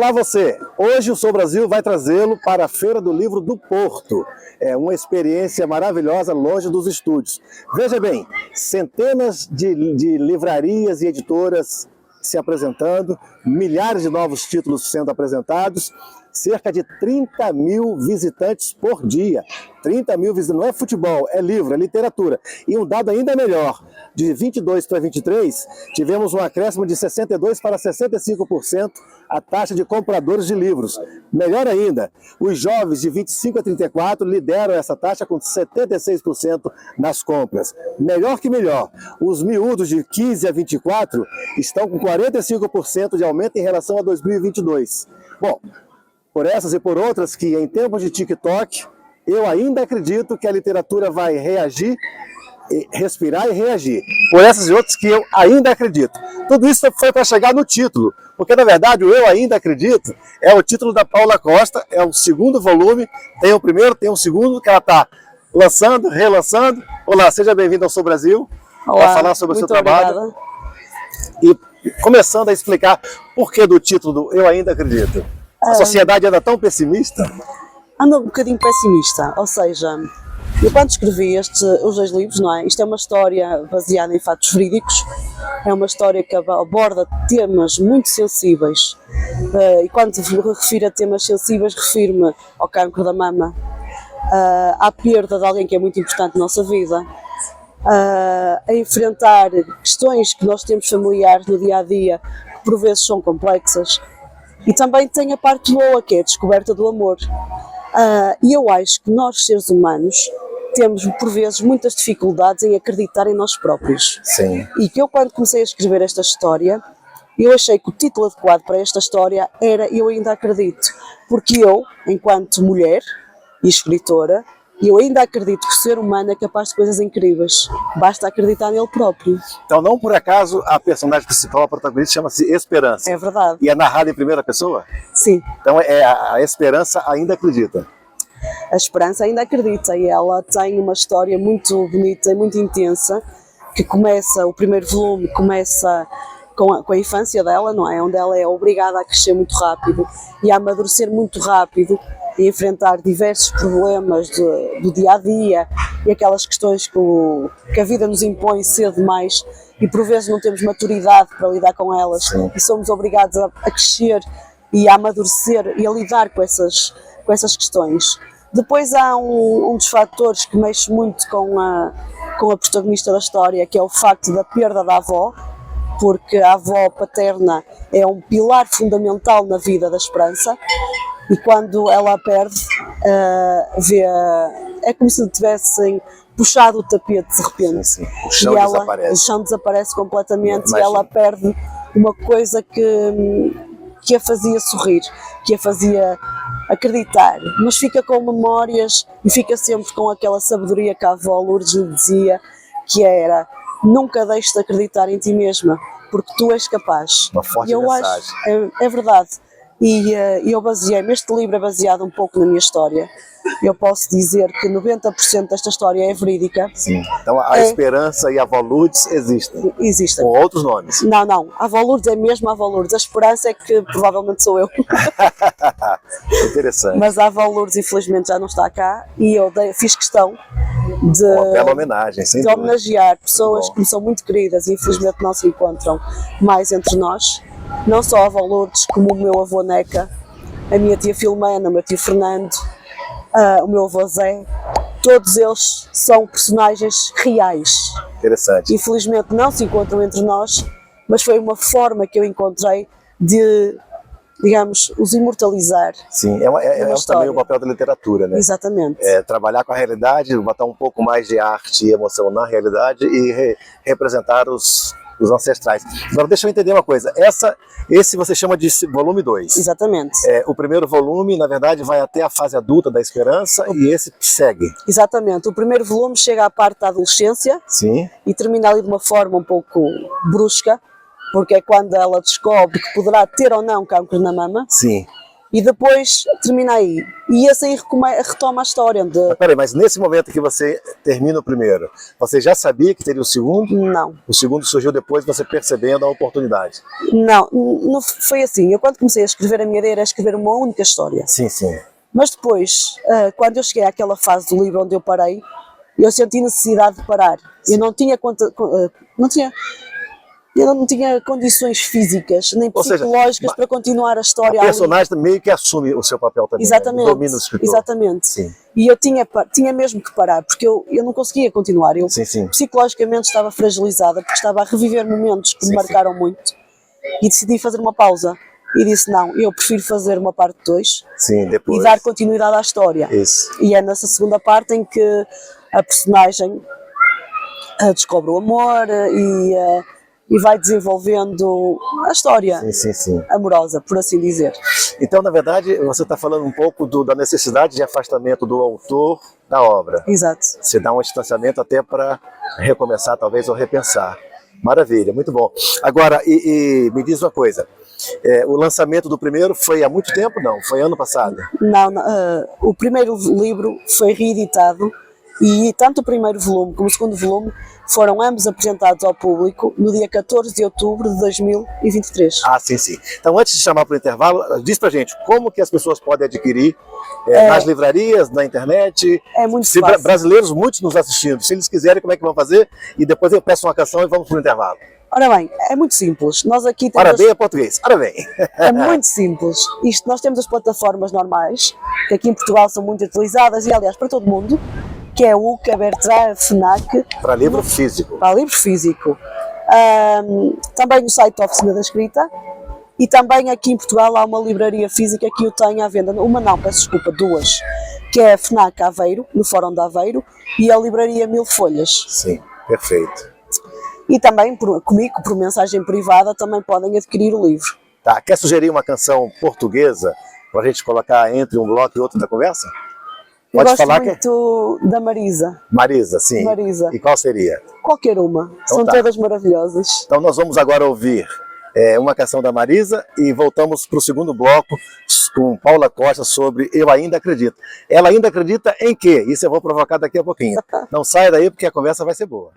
Olá você! Hoje o Sou Brasil vai trazê-lo para a Feira do Livro do Porto. É uma experiência maravilhosa longe dos estúdios. Veja bem, centenas de livrarias e editoras se apresentando, milhares de novos títulos sendo apresentados, cerca de 30 mil visitantes por dia. 30 mil visitantes, não é futebol, é livro, é literatura. E um dado ainda melhor, de 22 para 23, tivemos um acréscimo de 62% para 65% a taxa de compradores de livros. Melhor ainda, os jovens de 25 a 34 lideram essa taxa com 76% nas compras. Melhor que melhor, os miúdos de 15 a 24 estão com 45% de aumento em relação a 2022. Bom, por essas e por outras que em tempos de TikTok, eu ainda acredito que a literatura vai reagir, respirar e reagir. Por essas e outras que eu ainda acredito. Tudo isso foi para chegar no título, porque na verdade o Eu Ainda Acredito é o título da Paula Costa, é o segundo volume, tem o primeiro, tem o segundo, que ela está lançando, relançando. Olá, seja bem-vindo ao Sou Brasil, para falar sobre o seu trabalho. E começando a explicar por que do título do Eu Ainda Acredito. A sociedade anda tão pessimista? Anda um bocadinho pessimista, ou seja, eu quando escrevi os dois livros, não é? Isto é uma história baseada em fatos verídicos, é uma história que aborda temas muito sensíveis, e quando me refiro a temas sensíveis, refiro-me ao cancro da mama, à perda de alguém que é muito importante na nossa vida, a enfrentar questões que nós temos familiares no dia-a-dia, que por vezes são complexas. E também tem a parte boa, que é a descoberta do amor. E eu acho que nós, seres humanos, temos por vezes muitas dificuldades em acreditar em nós próprios. Sim. E que eu, quando comecei a escrever esta história, eu achei que o título adequado para esta história era Eu Ainda Acredito. Porque eu, enquanto mulher e escritora, eu ainda acredito que o ser humano é capaz de coisas incríveis. Basta acreditar nele próprio. Então, não por acaso, a personagem principal, a protagonista, chama-se Esperança. É verdade. E é narrada em primeira pessoa? Sim. Então, a Esperança ainda acredita. A Esperança ainda acredita e ela tem uma história muito bonita e muito intensa, que começa, o primeiro volume começa com a infância dela, não é? Onde ela é obrigada a crescer muito rápido e a amadurecer muito rápido e enfrentar diversos problemas do dia-a-dia e aquelas questões que a vida nos impõe cedo demais e por vezes não temos maturidade para lidar com elas. Sim. E somos obrigados a crescer e a amadurecer e a lidar com essas questões. Depois há um dos fatores que mexe muito com a protagonista da história, que é o facto da perda da avó, porque a avó paterna é um pilar fundamental na vida da Esperança. E quando ela a perde, é como se tivessem puxado o tapete de repente. Sim. O chão desaparece. O chão desaparece completamente. E ela perde uma coisa que a fazia sorrir, que a fazia acreditar. Mas fica com memórias e fica sempre com aquela sabedoria que a avó Lourdes lhe dizia, que era: nunca deixes de acreditar em ti mesma, porque tu és capaz. Uma forte mensagem. Acho, é verdade. E eu baseei-me, este livro é baseado um pouco na minha história. Eu posso dizer que 90% desta história é verídica. Sim. Então a Esperança e a avó Lourdes existem? Existem. Com outros nomes? Não. A avó Lourdes é mesmo a avó Lourdes. A Esperança é que provavelmente sou eu. Interessante. Mas a avó Lourdes infelizmente já não está cá e eu fiz questão de, uma bela homenagem, sem dúvida, homenagear pessoas que me são muito queridas e infelizmente não se encontram mais entre nós. Não só a avó Lourdes, como o meu avô Neca, a minha tia Filomena, o meu tio Fernando, o meu avô Zé, todos eles são personagens reais. Interessante. Infelizmente não se encontram entre nós, mas foi uma forma que eu encontrei de, digamos, os imortalizar. Sim, também o papel da literatura, né? Exatamente. Trabalhar com a realidade, botar um pouco mais de arte e emoção na realidade e representar os ancestrais. Agora deixa eu entender uma coisa, esse você chama de volume 2. Exatamente. O primeiro volume, na verdade, vai até a fase adulta da Esperança e esse segue. Exatamente, o primeiro volume chega à parte da adolescência. Sim. E termina ali de uma forma um pouco brusca, porque é quando ela descobre que poderá ter ou não cancro na mama. Sim. E depois termina aí. E esse aí retoma a história. Peraí, mas nesse momento que você termina o primeiro, você já sabia que teria o segundo? Não. O segundo surgiu depois, você percebendo a oportunidade? Não foi assim. Eu quando comecei a escrever, a minha ideia era escrever uma única história. Sim, sim. Mas depois, quando eu cheguei àquela fase do livro onde eu parei, eu senti necessidade de parar. Eu não tinha condições físicas nem psicológicas para continuar a história. O personagem meio que assume o seu papel também. Exatamente. Né? Domina o escritor. Exatamente. Sim. E eu tinha mesmo que parar, porque eu não conseguia continuar. Eu sim. psicologicamente estava fragilizada, porque estava a reviver momentos que me marcaram muito. E decidi fazer uma pausa. E disse, não, eu prefiro fazer uma parte 2 e dar continuidade à história. Isso. E é nessa segunda parte em que a personagem descobre o amor e vai desenvolvendo a história amorosa, por assim dizer. Então, na verdade, você está falando um pouco da necessidade de afastamento do autor da obra. Exato. Você dá um distanciamento até para recomeçar, talvez, ou repensar. Maravilha, muito bom. Agora, me diz uma coisa, o lançamento do primeiro foi há muito tempo, não? Foi ano passado? Não, o primeiro livro foi reeditado e tanto o primeiro volume como o segundo volume foram ambos apresentados ao público no dia 14 de outubro de 2023. Ah, sim. Então, antes de chamar para o intervalo, diz pra gente como que as pessoas podem adquirir nas livrarias, na internet. É muito fácil. Brasileiros, muitos nos assistindo, se eles quiserem, como é que vão fazer? E depois eu peço uma canção e vamos para o intervalo. Ora bem, é muito simples. Nós aqui temos... Ora bem é português, ora bem. É muito simples. Nós temos as plataformas normais, que aqui em Portugal são muito utilizadas e, aliás, para todo mundo, que é o UCA, Bertrand, a FNAC. Para livro físico. Para livro físico. Também o site da Oficina da Escrita. E também aqui em Portugal há uma livraria física que o tem à venda. Uma não, peço desculpa, duas. Que é a FNAC Aveiro, no Fórum de Aveiro, e a livraria Mil Folhas. Sim, perfeito. E também comigo, por mensagem privada, também podem adquirir o livro. Tá, quer sugerir uma canção portuguesa para a gente colocar entre um bloco e outro da conversa? Eu gosto muito da Marisa. Marisa, sim. Marisa. E qual seria? Qualquer uma. Então são todas maravilhosas. Então nós vamos agora ouvir uma canção da Marisa e voltamos para o segundo bloco com Paula Costa sobre Eu Ainda Acredito. Ela ainda acredita em quê? Isso eu vou provocar daqui a pouquinho. Não saia daí porque a conversa vai ser boa.